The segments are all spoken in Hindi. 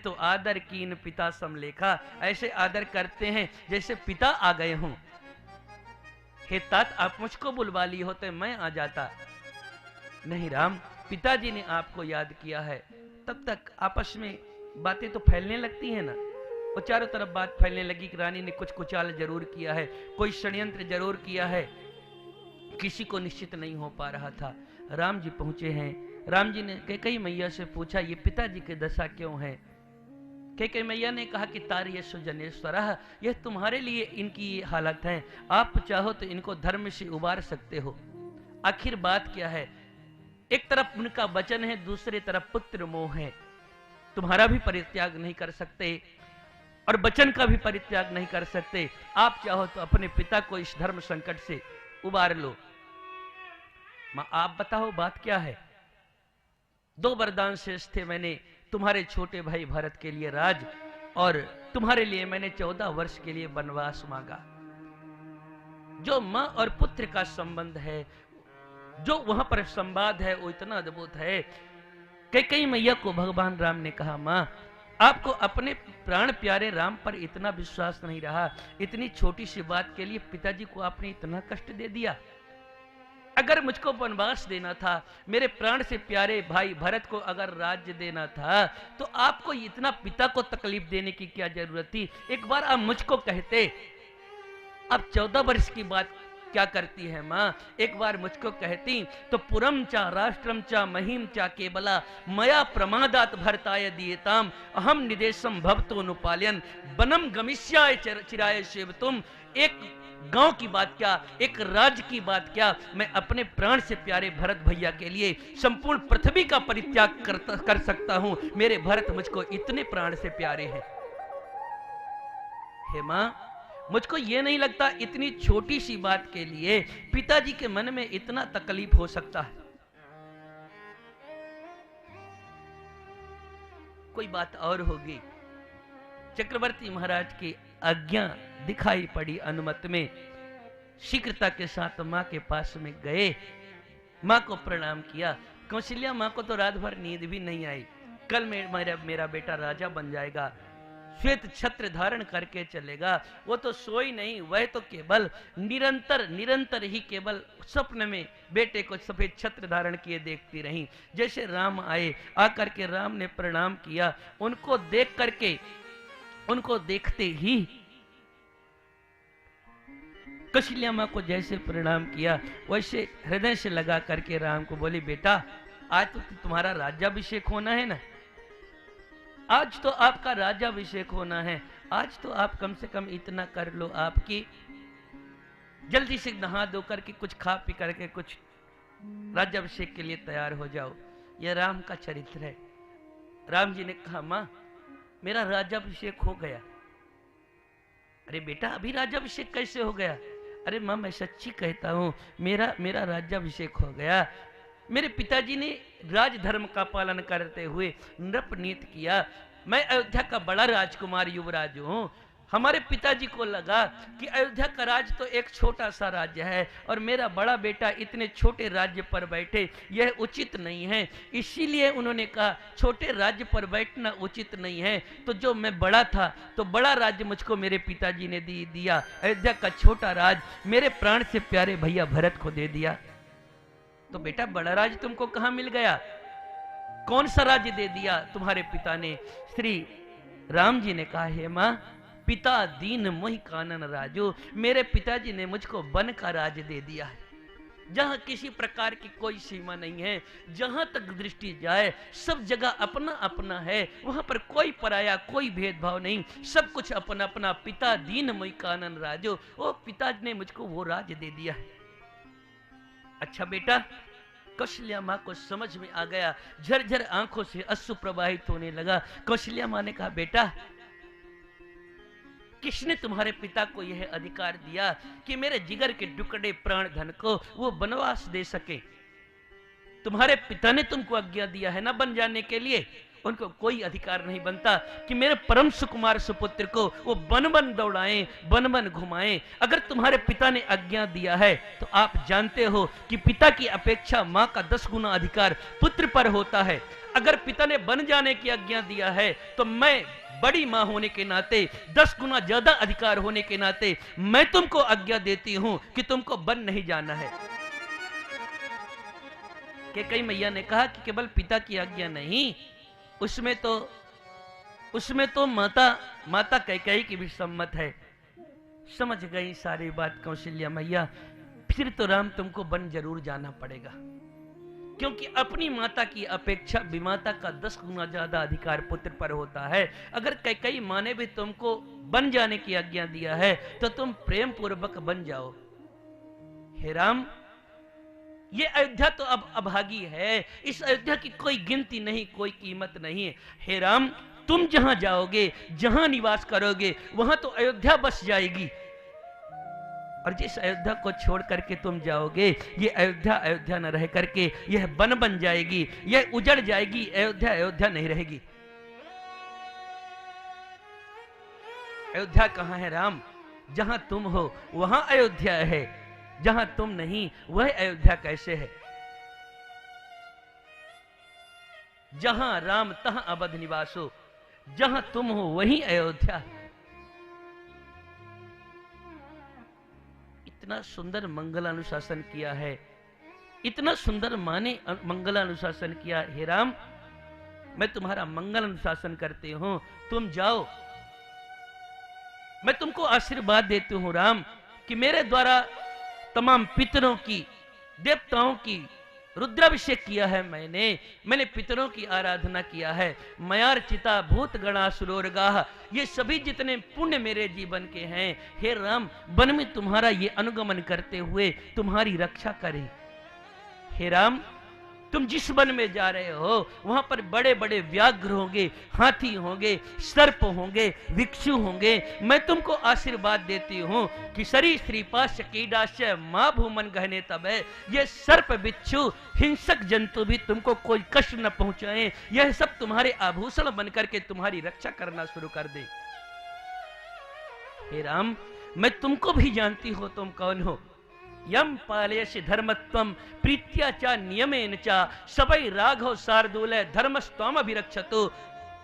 तो आदर कीन पिता समलेखा, ऐसे आदर करते हैं जैसे पिता आ गए हों। हे तात, आप मुझको बुलवा ली होते मैं आ जाता। नहीं राम, पिताजी ने आपको याद किया है। तब तक आपस में बातें तो फैलने लगती हैं ना। और चारों तरफ बात फैलने लगी कि रानी ने कुछ कुचाल जरूर किया है, कोई षड्यंत्र जरूर किया है। किसी को निश्चित नहीं हो पा रहा था। राम जी पहुंचे हैं। राम जी ने कैकेयी मैया से पूछा, ये पिताजी की दशा क्यों है? कैकेयी मैया ने कहा कि तार्यसु जनेश्वरः, यह तुम्हारे लिए इनकी ये हालत है। आप चाहो तो इनको धर्म से उबार सकते हो। आखिर बात क्या है? एक तरफ उनका वचन है, दूसरी तरफ पुत्र मोह है। तुम्हारा भी परित्याग नहीं कर सकते और वचन का भी परित्याग नहीं कर सकते। आप चाहो तो अपने पिता को इस धर्म संकट से उबार लो। मां, आप बताओ बात क्या है? 2 वरदान शेष थे। मैंने तुम्हारे छोटे भाई भरत के लिए राज, और तुम्हारे लिए मैंने 14 वर्ष के लिए वनवास मांगा। जो मां और पुत्र का संबंध है, जो वहां पर संवाद है, वो इतना अद्भुत है। कैकेयी मैया को भगवान राम ने कहा, मां, आपको अपने प्राण प्यारे राम पर इतना विश्वास नहीं रहा। इतनी छोटी सी बात के लिए पिताजी को आपने इतना कष्ट दे दिया। अगर मुझको वनवास देना था, मेरे प्राण से प्यारे भाई भरत को अगर राज्य देना था, तो आपको इतना पिता को तकलीफ देने की क्या जरूरत थी? एक बार आप मुझको कहते। अब 14 वर्ष की बात क्या करती है मां? एक बार मुझको कहती तो पुरम चा राष्ट्रम चा महिम चा केवला मया प्रमादात भरताय दिएताम अहम निदेशम भवतो नुपालयन वनम गमिष्याय चिराय शिवतुम। एक गांव की बात क्या, एक राज्य की बात क्या, मैं अपने प्राण से प्यारे भरत भैया के लिए संपूर्ण पृथ्वी का परित्याग कर सकता हूं। मेरे भरत मुझको इतने प्राण से प्यारे हैं। हे मां, मुझको ये नहीं लगता इतनी छोटी सी बात के लिए पिताजी के मन में इतना तकलीफ हो सकता है। कोई बात और होगी। चक्रवर्ती महाराज की आज्ञा दिखाई पड़ी अनुमत में। शीघ्रता के साथ मां के पास में गए, मां को प्रणाम किया। कौशल्या मां को तो रात भर नींद भी नहीं आई। कल मेरा बेटा राजा बन जाएगा, श्वेत छत्र धारण करके चलेगा। वो तो सोई नहीं, वह तो केवल निरंतर ही केवल स्वप्न में बेटे को सफेद छत्र धारण किए देखती रही। जैसे राम आए, आकर के राम ने प्रणाम किया। उनको देख करके, उनको देखते ही कौशल्या मां को जैसे प्रणाम किया, वैसे हृदय से लगा करके राम को बोली, बेटा आज तो तुम्हारा राज्याभिषेक होना है ना, आज तो आपका राज्याभिषेक होना है। आज तो आप कम से कम इतना कर लो, आपकी जल्दी से नहा धो करके कुछ खा पी करके कुछ राज्याभिषेक के लिए तैयार हो जाओ। यह राम का चरित्र है। राम जी ने कहा, मां मेरा राज्याभिषेक हो गया। अरे बेटा, अभी राज्याभिषेक कैसे हो गया? अरे मां, मैं सच्ची कहता हूं, मेरा राज्याभिषेक हो गया। मेरे पिताजी ने राजधर्म का पालन करते हुए नृपनीत किया। मैं अयोध्या का बड़ा राजकुमार युवराज हूं। हमारे पिताजी को लगा कि अयोध्या का राज्य तो एक छोटा सा राज्य है और मेरा बड़ा बेटा इतने छोटे राज्य पर बैठे, यह उचित नहीं है। इसीलिए उन्होंने कहा छोटे राज्य पर बैठना उचित नहीं है। तो जो मैं बड़ा था, तो बड़ा राज्य मुझको मेरे पिताजी ने दिया। अयोध्या का छोटा राज्य मेरे प्राण से प्यारे भैया भरत को दे दिया। तो बेटा, बड़ा राज्य तुमको कहां मिल गया? कौन सा राज्य दे दिया तुम्हारे पिता ने? श्री राम जी ने कहा, हे मां, पिता दीन मोहि कानन राजो, मेरे पिताजी ने मुझको वन का राज दे दिया है, जहां किसी प्रकार की कोई सीमा नहीं है। जहां तक दृष्टि जाए सब जगह अपना अपना है, वहां पर कोई पराया, कोई भेदभाव नहीं, सब कुछ अपना अपना। पिता दीन मोहि कानन राजो, वो पिताजी ने मुझको वो राज दे दिया है। अच्छा बेटा, कौशल्या मां को समझ में आ गया। झरझर आंखों से अश्रु प्रवाहित होने लगा। कौशल्या मां ने कहा, बेटा किसने तुम्हारे पिता को यह अधिकार दिया कि मेरे जिगर के टुकड़े प्राण धन को वो वनवास दे सके? तुम्हारे पिता ने तुमको आज्ञा दिया है ना बन जाने के लिए। उनको कोई अधिकार नहीं बनता कि मेरे परम सुकुमार सुपुत्र को वो बन बन दौड़ाएं, बन बन घुमाएं। अगर तुम्हारे पिता ने आज्ञा दिया है तो आप जानते हो कि पिता की अपेक्षा माँ का 10 गुना अधिकार पुत्र पर होता है। अगर पिता ने बन जाने की आज्ञा दिया है तो मैं बड़ी मां होने के नाते 10 गुना ज्यादा अधिकार होने के नाते मैं तुमको आज्ञा देती हूं कि तुमको बन नहीं जाना है। कैकेयी मैया ने कहा कि केवल पिता की आज्ञा नहीं, उसमें तो माता कैकेयी की भी सम्मत है। समझ गई सारी बात कौशल्या मैया। फिर तो राम तुमको बन जरूर जाना पड़ेगा, क्योंकि अपनी माता की अपेक्षा विमाता का 10 गुना ज्यादा अधिकार पुत्र पर होता है। अगर कैकेयी माँ ने भी तुमको बन जाने की आज्ञा दिया है तो तुम प्रेम पूर्वक बन जाओ। हे राम, ये अयोध्या तो अब अभागी है, इस अयोध्या की कोई गिनती नहीं, कोई कीमत नहीं है। हे राम, तुम जहां जाओगे, जहां निवास करोगे, वहां तो अयोध्या बस जाएगी, और जिस अयोध्या को छोड़ करके तुम जाओगे, ये अयोध्या न रह करके यह बन बन जाएगी, यह उजड़ जाएगी, अयोध्या नहीं रहेगी। अयोध्या कहाँ है राम? जहां तुम हो वहां अयोध्या है, जहां तुम नहीं वह अयोध्या कैसे है? जहां राम तहां अवध निवासो, जहां तुम हो वहीं अयोध्या है। इतना सुंदर मंगलानुशासन किया है, इतना सुंदर माने मंगलानुशासन किया। हे राम, मैं तुम्हारा मंगल अनुशासन करती हूं, तुम जाओ। मैं तुमको आशीर्वाद देती हूं राम कि मेरे द्वारा तमाम पितरों की, देवताओं की रुद्राभिषेक किया है मैंने पितरों की आराधना किया है। मयार्चिता भूत गणा सुरोरगाह, ये सभी जितने पुण्य मेरे जीवन के हैं, हे राम, वन में तुम्हारा ये अनुगमन करते हुए तुम्हारी रक्षा करें। हे राम, तुम जिस वन में जा रहे हो वहां पर बड़े बड़े व्याघ्र होंगे, हाथी होंगे, सर्प होंगे, विक्षु होंगे। मैं तुमको आशीर्वाद देती हूँ कि सरी श्रीपाश कीडाश्य माँ भूमन गहने तब है, ये सर्प बिच्छू हिंसक जंतु भी तुमको कोई कष्ट न पहुंचाए, यह सब तुम्हारे आभूषण बनकर के तुम्हारी रक्षा करना शुरू कर दे। हे राम, मैं तुमको भी जानती हो तुम कौन हो। यम पालयसि धर्मत्वम प्रीत्या चा नियमेन चा सबै राघव शार्दूल धर्मस्त्वम अभिरक्षतु।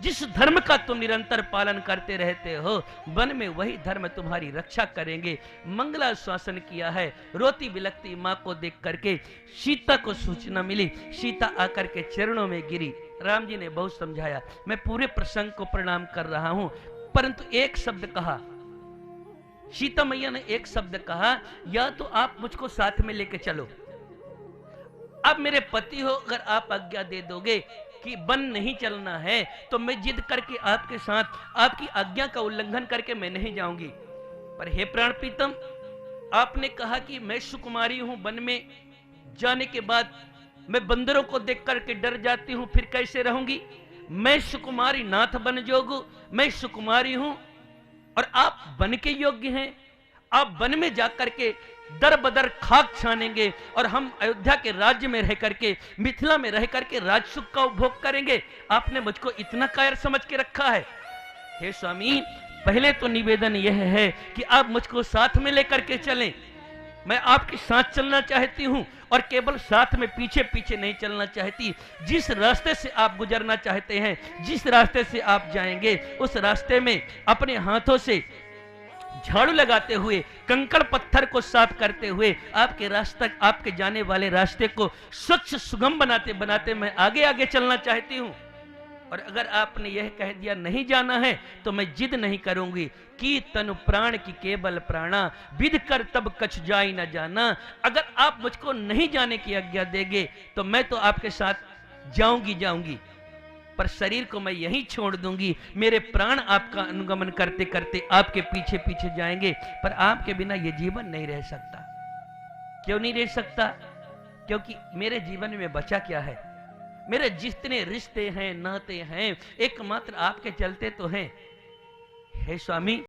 जिस धर्म का तुम निरंतर पालन करते रहते हो, वन में वही धर्म तुम्हारी रक्षा करेंगे। मंगला शासन किया है। रोती बिलखती माँ को देख करके सीता को सूचना मिली, सीता आकर के चरणों में गिरी। राम जी ने बहुत समझाया, मैं पूरे प्रसंग को प्रणाम कर रहा हूं, परंतु एक शब्द कहा, सीता मैया ने एक शब्द कहा, या तो आप मुझको साथ में लेके चलो, आप मेरे पति हो, अगर आप आज्ञा दे दोगे कि वन नहीं चलना है तो मैं जिद करके आपके साथ, आपकी आज्ञा का उल्लंघन करके मैं नहीं जाऊंगी। पर हे प्राण प्रीतम, आपने कहा कि मैं सुकुमारी हूं, वन में जाने के बाद मैं बंदरों को देख करके डर जाती हूं, फिर कैसे रहूंगी? मैं सुकुमारी नाथ बन जोगू, मैं सुकुमारी हूं और आप वन के योग्य हैं। आप वन में जाकर के दर बदर खाक छानेंगे और हम अयोध्या के राज्य में रह करके, मिथिला में रह करके राजसुख का उपभोग करेंगे। आपने मुझको इतना कायर समझ के रखा है। हे स्वामी, पहले तो निवेदन यह है कि आप मुझको साथ में लेकर के चलें। मैं आपके साथ चलना चाहती हूं और केवल साथ में पीछे पीछे नहीं चलना चाहती। जिस रास्ते से आप गुजरना चाहते हैं, जिस रास्ते से आप जाएंगे, उस रास्ते में अपने हाथों से झाड़ू लगाते हुए, कंकड़ पत्थर को साफ करते हुए आपके रास्ते, आपके जाने वाले रास्ते को स्वच्छ सुगम बनाते बनाते मैं आगे आगे चलना चाहती हूं। और अगर आपने यह कह दिया नहीं जाना है तो मैं जिद नहीं करूंगी कि तनु प्राण की केवल प्राणा विध कर तब कछ जाई न जाना। अगर आप मुझको नहीं जाने की आज्ञा देंगे तो मैं तो आपके साथ जाऊंगी, पर शरीर को मैं यहीं छोड़ दूंगी। मेरे प्राण आपका अनुगमन करते करते आपके पीछे पीछे जाएंगे, पर आपके बिना यह जीवन नहीं रह सकता। क्यों नहीं रह सकता? क्योंकि मेरे जीवन में बचा क्या है? मेरे जितने रिश्ते हैं, नाते हैं, एकमात्र आपके चलते तो हैं। हे स्वामी,